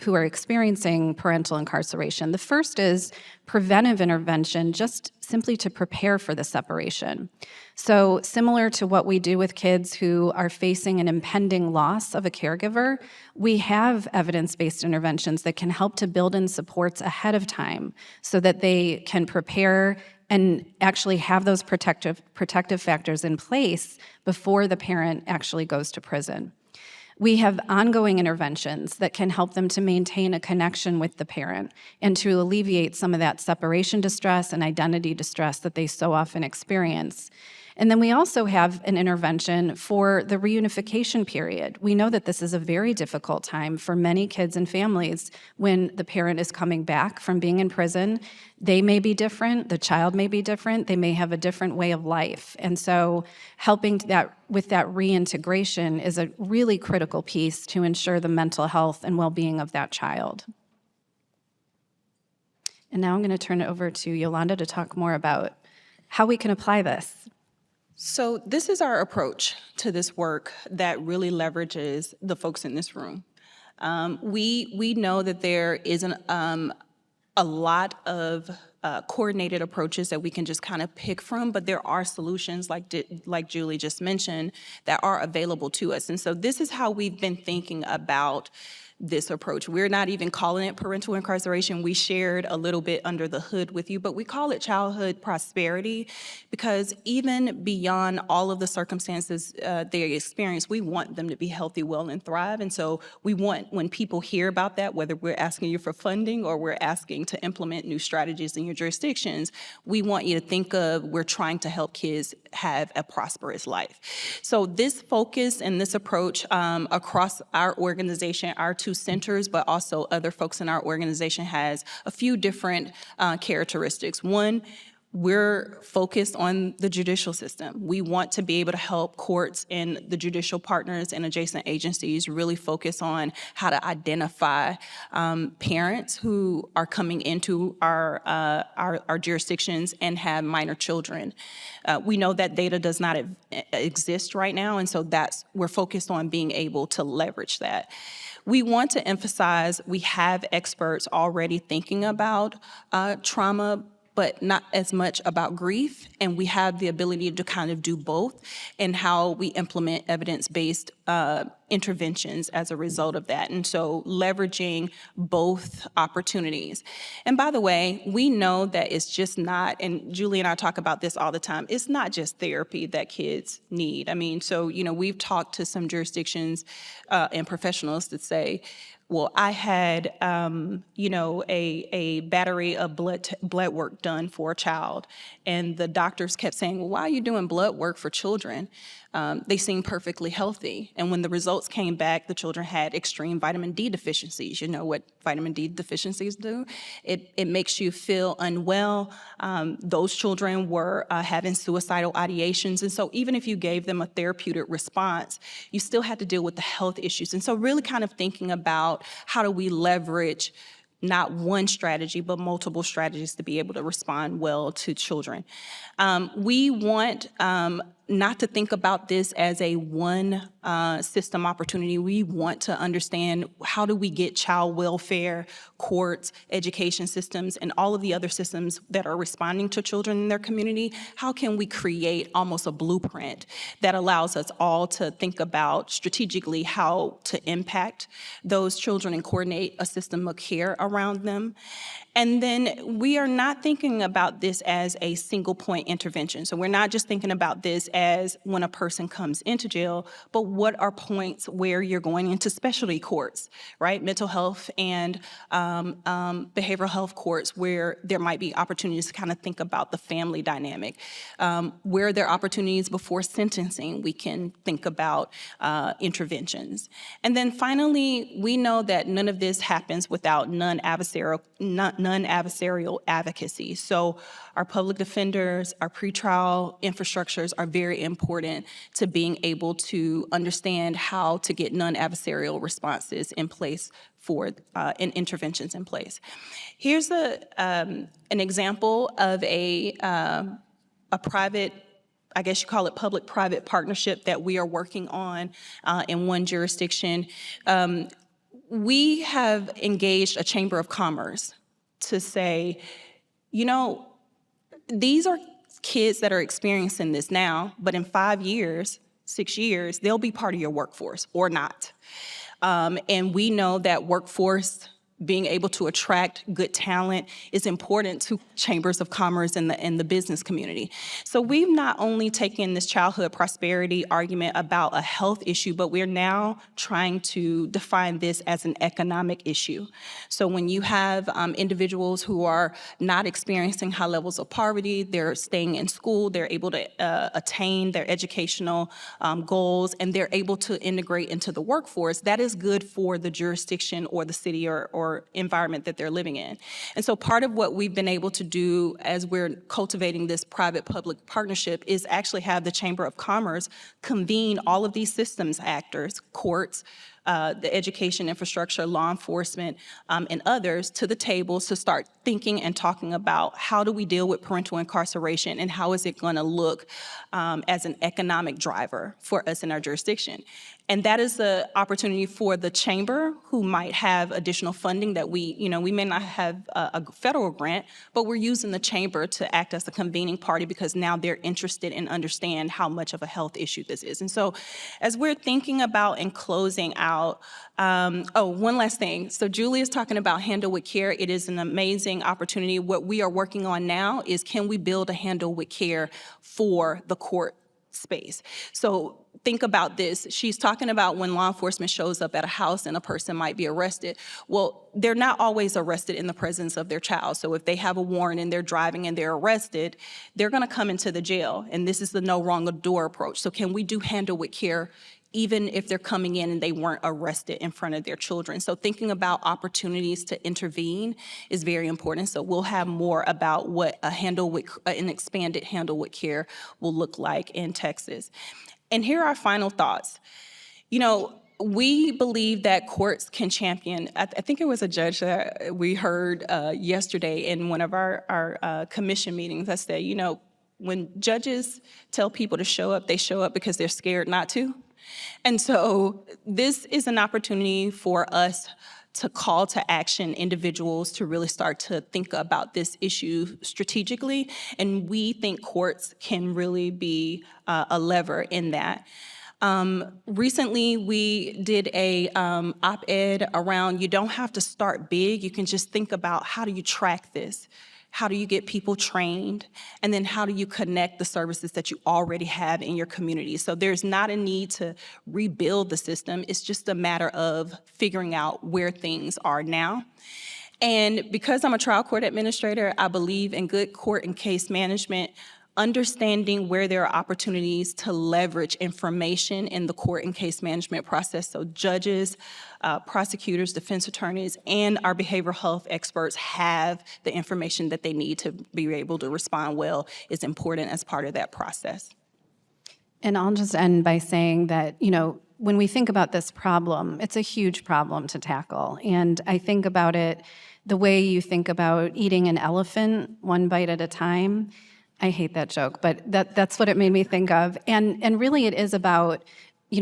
are experiencing parental incarceration. The first is preventive intervention, just simply to prepare for the separation. So similar to what we do with kids who are facing an impending loss of a caregiver, we have evidence-based interventions that can help to build in supports ahead of time so that they can prepare and actually have those protective factors in place before the parent actually goes to prison. We have ongoing interventions that can help them to maintain a connection with the parent and to alleviate some of that separation distress and identity distress that they so often experience. And then we also have an intervention for the reunification period. We know that this is a very difficult time for many kids and families when the parent is coming back from being in prison. They may be different, the child may be different, they may have a different way of life. And so helping with that reintegration is a really critical piece to ensure the mental health and well-being of that child. And now I'm going to turn it over to Yolanda to talk more about how we can apply this. So this is our approach to this work that really leverages the folks in this room. We know that there isn't a lot of coordinated approaches that we can just kind of pick from, but there are solutions like Julie just mentioned that are available to us. And so this is how we've been thinking about this approach. We're not even calling it parental incarceration. We shared a little bit under the hood with you, but we call it childhood prosperity because even beyond all of the circumstances they experience, we want them to be healthy, well, and thrive. And so we want, when people hear about that, whether we're asking you for funding or we're asking to implement new strategies in your jurisdictions, we want you to think of we're trying to help kids have a prosperous life. So this focus and this approach across our organization, our two centers, but also other folks in our organization has a few different characteristics. One, we're focused on the judicial system. We want to be able to help courts and the judicial partners and adjacent agencies really focus on how to identify parents who are coming into our jurisdictions and have minor children. We know that data does not exist right now, and so we're focused on being able to leverage that. We want to emphasize we have experts already thinking about trauma, but not as much about grief, and we have the ability to kind of do both and how we implement evidence-based interventions as a result of that. And so leveraging both opportunities. And by the way, we know that it's just not, and Julie and I talk about this all the time, it's not just therapy that kids need. I mean, so, we've talked to some jurisdictions and professionals that say, well, I had, a battery of blood work done for a child, and the doctors kept saying, well, why are you doing blood work for children? They seem perfectly healthy. And when the results came back, the children had extreme vitamin D deficiencies. You know what vitamin D deficiencies do? It makes you feel unwell. Those children were having suicidal ideations. And so even if you gave them a therapeutic response, you still had to deal with the health issues. And so really kind of thinking about how do we leverage not one strategy, but multiple strategies to be able to respond well to children. We want not to think about this as a one system opportunity. We want to understand how do we get child welfare, courts, education systems, and all of the other systems that are responding to children in their community. How can we create almost a blueprint that allows us all to think about strategically how to impact those children and coordinate a system of care around them? And then we are not thinking about this as a single point intervention. So we're not just thinking about this as when a person comes into jail, but what are points where you're going into specialty courts, right? Mental health and behavioral health courts where there might be opportunities to kind of think about the family dynamic. Where there are opportunities before sentencing, we can think about interventions. And then finally, we know that none of this happens without non-adversarial advocacy. So our public defenders, our pretrial infrastructures are very important to being able to understand how to get non-adversarial responses in place for and interventions in place. Here's an example of a private, I guess you call it public-private partnership that we are working on in one jurisdiction. We have engaged a Chamber of Commerce to say, these are kids that are experiencing this now, but in 5 years, 6 years, they'll be part of your workforce or not. And we know that workforce being able to attract good talent is important to chambers of commerce and the business community. So we've not only taken this childhood prosperity argument about a health issue, but we're now trying to define this as an economic issue. So when you have individuals who are not experiencing high levels of poverty, they're staying in school, they're able to attain their educational goals, and they're able to integrate into the workforce, that is good for the jurisdiction or the city or environment that they're living in. And so part of what we've been able to do as we're cultivating this private-public partnership is actually have the Chamber of Commerce convene all of these systems actors, courts, the education infrastructure, law enforcement, and others to the table to start thinking and talking about how do we deal with parental incarceration and how is it going to look as an economic driver for us in our jurisdiction. And that is the opportunity for the chamber, who might have additional funding that we may not have a federal grant, but we're using the chamber to act as the convening party because now they're interested in understand how much of a health issue this is. And so as we're thinking about and closing out, one last thing. So Julie is talking about Handle with Care. It is an amazing opportunity. What we are working on now is, can we build a Handle with Care for the court space? So think about this. She's talking about when law enforcement shows up at a house and a person might be arrested. Well, they're not always arrested in the presence of their child. So if they have a warrant and they're driving and they're arrested, they're going to come into the jail. And this is the no wrong door approach. So can we do Handle with Care even if they're coming in and they weren't arrested in front of their children? So thinking about opportunities to intervene is very important. So we'll have more about what an expanded Handle with Care will look like in Texas. And here are our final thoughts. We believe that courts can champion. I think it was a judge that we heard yesterday in one of our commission meetings that said, when judges tell people to show up, they show up because they're scared not to. And so this is an opportunity for us to call to action individuals to really start to think about this issue strategically. And we think courts can really be a lever in that. Recently, we did a op-ed around, you don't have to start big. You can just think about, how do you track this? How do you get people trained? And then how do you connect the services that you already have in your community? So there's not a need to rebuild the system. It's just a matter of figuring out where things are now. And because I'm a trial court administrator, I believe in good court and case management, understanding where there are opportunities to leverage information in the court and case management process. So judges, prosecutors, defense attorneys, and our behavioral health experts have the information that they need to be able to respond well is important as part of that process. And I'll just end by saying that, when we think about this problem, it's a huge problem to tackle. And I think about it the way you think about eating an elephant one bite at a time. I hate that joke, but that's what it made me think of. And really it is about,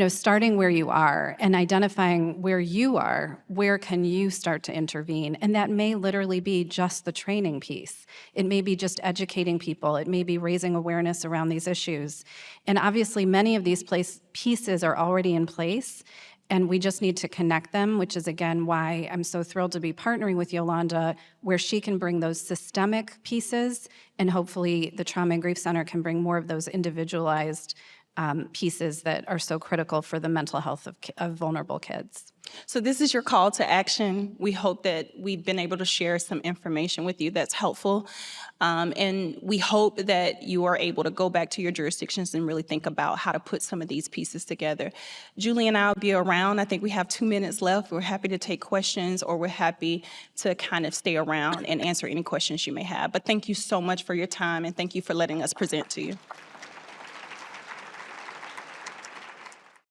starting where you are and identifying where you are, where can you start to intervene? And that may literally be just the training piece. It may be just educating people. It may be raising awareness around these issues. And obviously many of these pieces are already in place, and we just need to connect them, which is, again, why I'm so thrilled to be partnering with Yolanda, where she can bring those systemic pieces, and hopefully the Trauma and Grief Center can bring more of those individualized pieces that are so critical for the mental health of vulnerable kids. So this is your call to action. We hope that we've been able to share some information with you that's helpful. And we hope that you are able to go back to your jurisdictions and really think about how to put some of these pieces together. Julie and I will be around. I think we have 2 minutes left. We're happy to take questions, or we're happy to kind of stay around and answer any questions you may have. But thank you so much for your time, and thank you for letting us present to you.